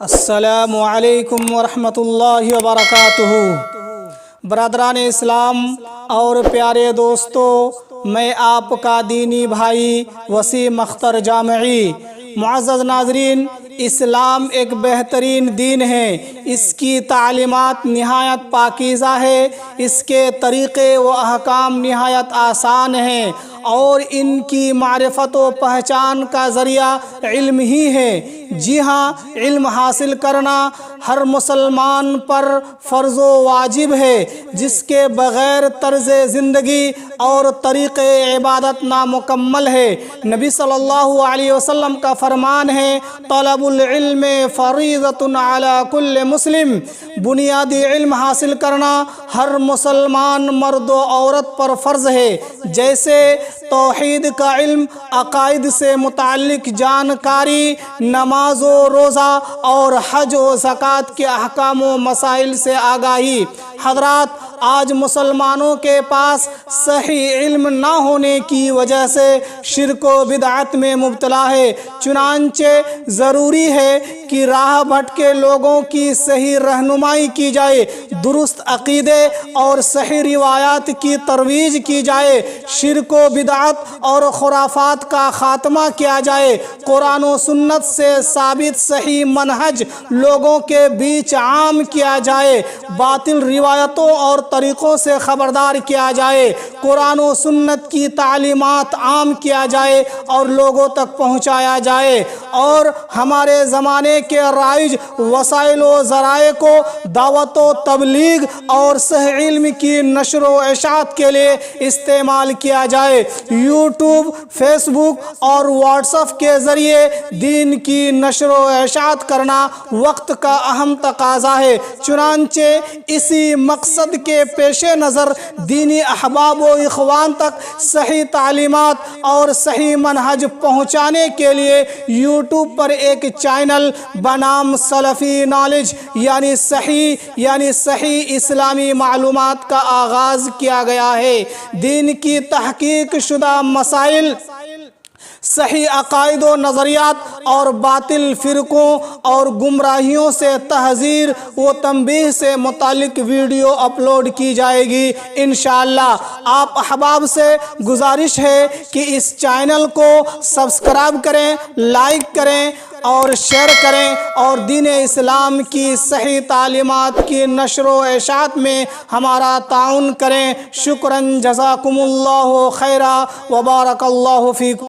السلام علیکم ورحمۃ اللہ وبرکاتہ۔ برادران اسلام اور پیارے دوستو، میں آپ کا دینی بھائی وسیم اختر جامعی۔ معزز ناظرین، اسلام ایک بہترین دین ہے۔ اس کی تعلیمات نہایت پاکیزہ ہے، اس کے طریقے و احکام نہایت آسان ہیں، اور ان کی معرفت و پہچان کا ذریعہ علم ہی ہے۔ جی ہاں، علم حاصل کرنا ہر مسلمان پر فرض و واجب ہے، جس کے بغیر طرز زندگی اور طریق عبادت نامکمل ہے۔ نبی صلی اللہ علیہ وسلم کا فرمان ہے، طلب العلم فریضۃ علی کل مسلم۔ بنیادی علم حاصل کرنا ہر مسلمان مرد و عورت پر فرض ہے، جیسے توحید کا علم، عقائد سے متعلق جانکاری، نماز و روزہ اور حج و زکوٰۃ کے احکام و مسائل سے آگاہی۔ حضرات، آج مسلمانوں کے پاس صحیح علم نہ ہونے کی وجہ سے شرک و بدعت میں مبتلا ہے۔ چنانچہ ضروری ہے کہ راہ بھٹکے لوگوں کی صحیح رہنمائی کی جائے، درست عقیدے اور صحیح روایات کی ترویج کی جائے، شرک و بدعت اور خرافات کا خاتمہ کیا جائے، قرآن و سنت سے ثابت صحیح منہج لوگوں کے بیچ عام کیا جائے، باطل روایتوں اور طریقوں سے خبردار کیا جائے، قرآن و سنت کی تعلیمات عام کیا جائے اور لوگوں تک پہنچایا جائے، اور ہمارے زمانے کے رائج وسائل و ذرائع کو دعوت و تبلیغ اور صحیح علم کی نشر و اشاعت کے لیے استعمال کیا جائے۔ یوٹیوب، فیس بک اور واٹس ایپ کے ذریعے دین کی نشر و اشاعت کرنا وقت کا اہم تقاضا ہے۔ چنانچہ اسی مقصد کے پیش نظر دینی احباب و اخوان تک صحیح تعلیمات اور صحیح منہج پہنچانے کے لیے یوٹیوب پر ایک چینل بنام سلفی نالج یعنی صحیح اسلامی معلومات کا آغاز کیا گیا ہے۔ دین کی تحقیق شدہ مسائل، صحیح عقائد و نظریات اور باطل فرقوں اور گمراہیوں سے تحذیر و تنبیہ سے متعلق ویڈیو اپلوڈ کی جائے گی انشاءاللہ۔ آپ احباب سے گزارش ہے کہ اس چینل کو سبسکرائب کریں، لائک کریں اور شیئر کریں، اور دین اسلام کی صحیح تعلیمات کی نشر و اشاعت میں ہمارا تعاون کریں۔ شکراً، جزاکم اللہ خیرا، وبارک اللہ فیکم۔